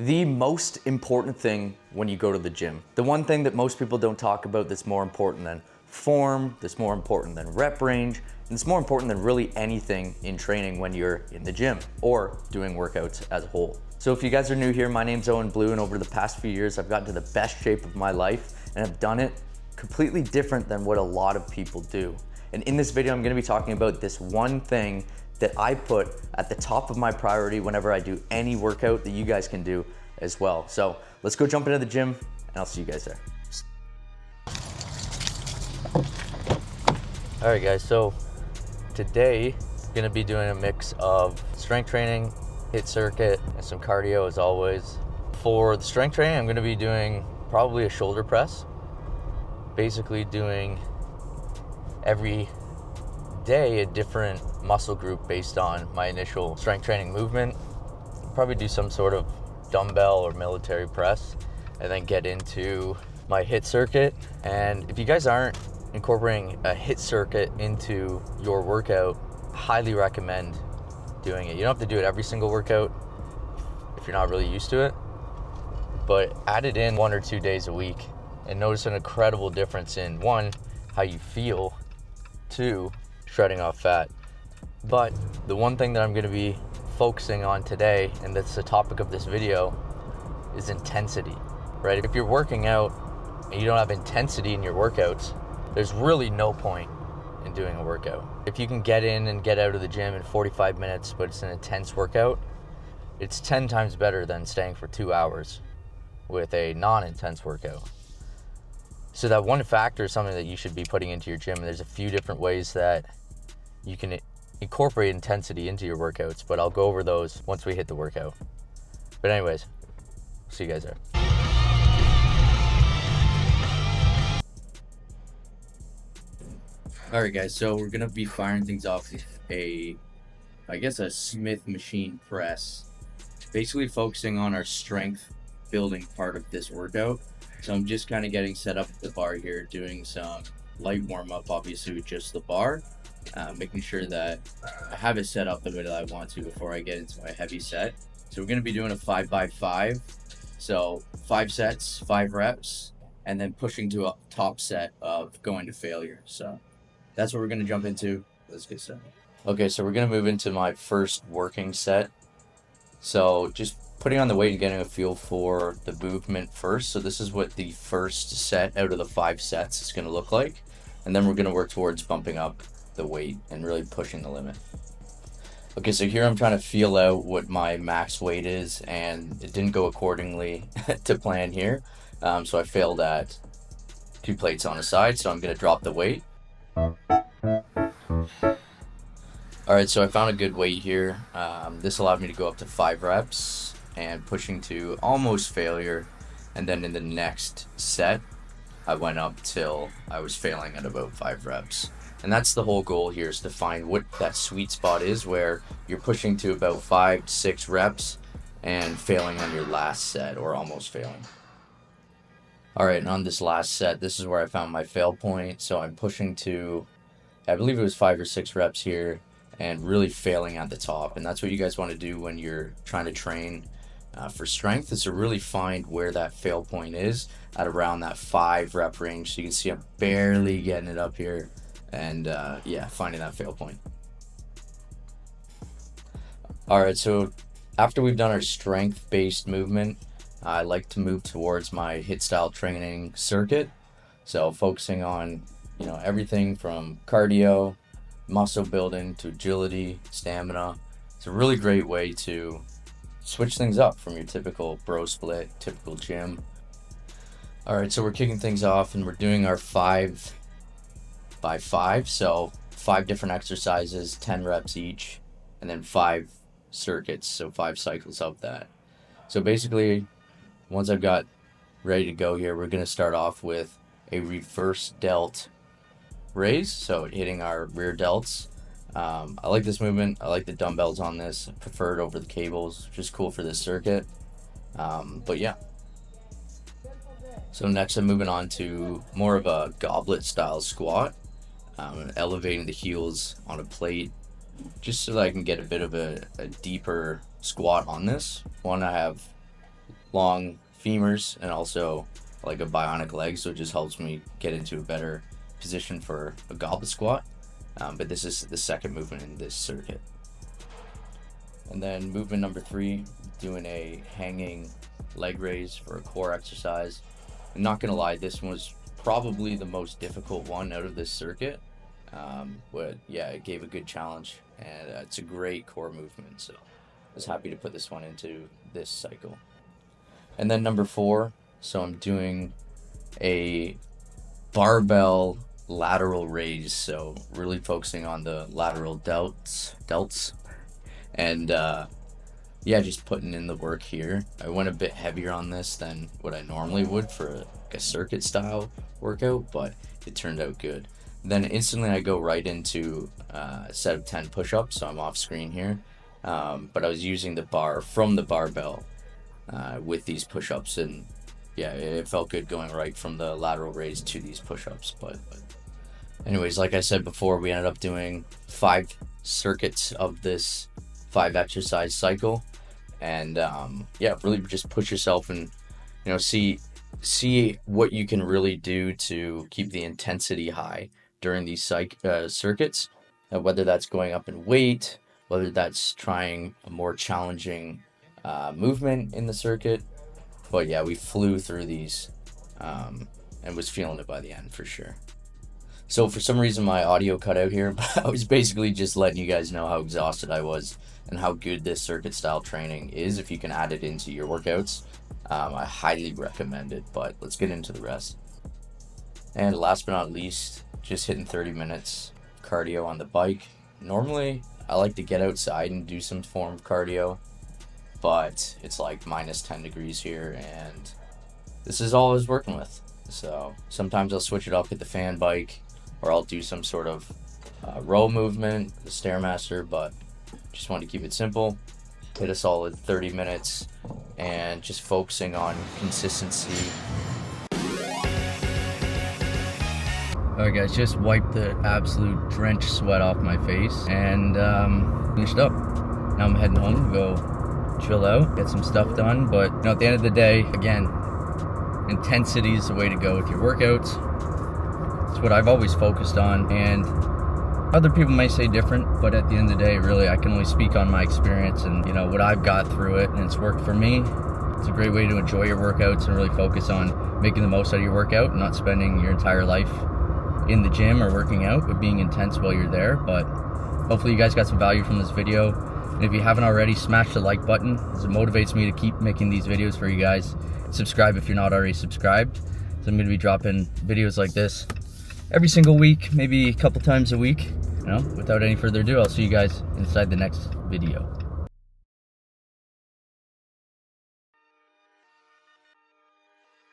The most important thing when you go to the gym, the one thing that most people don't talk about that's more important than form, that's more important than rep range, and it's more important than really anything in training when you're in the gym or doing workouts as a whole. So if you guys are new here, my name's Owen Blue, and over the past few years, I've gotten to the best shape of my life, and I've done it completely different than what a lot of people do. And in this video, I'm gonna be talking about this one thing that I put at the top of my priority whenever I do any workout that you guys can do as well. So let's go jump into the gym and I'll see you guys there. All right guys, so today I'm gonna be doing a mix of strength training, HIIT circuit, and some cardio as always. For the strength training, I'm gonna be doing probably a shoulder press. Basically doing every day a different muscle group based on my initial strength training movement. Probably do some sort of dumbbell or military press and then get into my HIIT circuit. And if you guys aren't incorporating a HIIT circuit into your workout, highly recommend doing it. You don't have to do it every single workout if you're not really used to it, but add it in 1 or 2 days a week and notice an incredible difference in, one, how you feel, two, shredding off fat. But the one thing that I'm going to be focusing on today, and that's the topic of this video, is intensity, right? If you're working out and you don't have intensity in your workouts, there's really no point in doing a workout. If you can get in and get out of the gym in 45 minutes, but it's an intense workout, it's 10 times better than staying for 2 hours with a non-intense workout. So that one factor is something that you should be putting into your gym. And there's a few different ways that you can incorporate intensity into your workouts, but I'll go over those once we hit the workout. But anyways, see you guys there. All right guys, so we're gonna be firing things off with a Smith machine press, basically focusing on our strength building part of this workout. So I'm just kind of getting set up at the bar here, doing some light warm up, obviously with just the bar, making sure that I have it set up the way that I want to before I get into my heavy set. So we're going to be doing a 5x5, so 5 sets, 5 reps, and then pushing to a top set of going to failure. So that's what we're going to jump into. Let's get started. Okay, so we're going to move into my first working set. So just putting on the weight and getting a feel for the movement first. So this is what the first set out of the 5 sets is going to look like. And then we're going to work towards bumping up the weight and really pushing the limit. Okay, so here I'm trying to feel out what my max weight is, and it didn't go accordingly to plan here. So I failed at 2 plates on a side, so I'm going to drop the weight. All right, so I found a good weight here. This allowed me to go up to 5 reps and pushing to almost failure. And then in the next set, I went up till I was failing at about 5 reps. And that's the whole goal here, is to find what that sweet spot is where you're pushing to about 5 to 6 reps and failing on your last set or almost failing. All right, and on this last set, this is where I found my fail point. So I'm pushing to, I believe it was 5 or 6 reps here, and really failing at the top. And that's what you guys want to do when you're trying to train for strength, is to really find where that fail point is at around that 5 rep range. So you can see I'm barely getting it up here, and yeah, finding that fail point. All right, so after we've done our strength-based movement, I like to move towards my HIIT style training circuit. So focusing on, everything from cardio, muscle building to agility, stamina. It's a really great way to switch things up from your typical bro split, typical gym. All right, so we're kicking things off and we're doing our 5x5. So 5 different exercises, 10 reps each, and then 5 circuits, so 5 cycles of that. So basically, once I've got ready to go here, we're going to start off with a reverse delt raise, so hitting our rear delts. I like this movement. I like the dumbbells on this. I prefer it over the cables, which is cool for this circuit. But yeah. So next I'm moving on to more of a goblet style squat, elevating the heels on a plate, just so that I can get a bit of a deeper squat on this. One, I have long femurs and also like a bionic leg, so it just helps me get into a better position for a goblet squat. But this is the second movement in this circuit. And then movement number 3, doing a hanging leg raise for a core exercise. I'm not gonna lie, this one was probably the most difficult one out of this circuit. But yeah, it gave a good challenge, and it's a great core movement, so I was happy to put this one into this cycle. And then number 4, so I'm doing a barbell lateral raise, so really focusing on the lateral delts, and yeah, just putting in the work here. I went a bit heavier on this than what I normally would for a circuit style workout, but it turned out good. Then instantly I go right into a set of 10 push-ups, so I'm off screen here, but I was using the bar from the barbell with these push-ups, and yeah, it felt good going right from the lateral raise to these push-ups. But anyways, like I said before, we ended up doing 5 circuits of this 5 exercise cycle, and yeah, really just push yourself and, you know, see what you can really do to keep the intensity high during these circuits, whether that's going up in weight, whether that's trying a more challenging movement in the circuit. But yeah, we flew through these and was feeling it by the end for sure. So for some reason my audio cut out here, but I was basically just letting you guys know how exhausted I was and how good this circuit style training is. If you can add it into your workouts, I highly recommend it. But let's get into the rest. And last but not least, just hitting 30 minutes cardio on the bike. Normally I like to get outside and do some form of cardio, but it's like minus 10 degrees here, and this is all I was working with. So sometimes I'll switch it up, hit the fan bike, or I'll do some sort of row movement, the Stairmaster, but just wanted to keep it simple. Hit a solid 30 minutes and just focusing on consistency. Alright guys, just wiped the absolute drenched sweat off my face and finished up. Now I'm heading home to go chill out, get some stuff done. But you know, at the end of the day, again, intensity is the way to go with your workouts. It's what I've always focused on, and other people may say different, but at the end of the day, really, I can only speak on my experience and, you know, what I've got through it, and it's worked for me. It's a great way to enjoy your workouts and really focus on making the most out of your workout and not spending your entire life in the gym or working out, but being intense while you're there. But hopefully you guys got some value from this video. And if you haven't already, smash the like button, as it motivates me to keep making these videos for you guys. Subscribe if you're not already subscribed. So I'm going to be dropping videos like this every single week, maybe a couple times a week. You know, without any further ado, I'll see you guys inside the next video.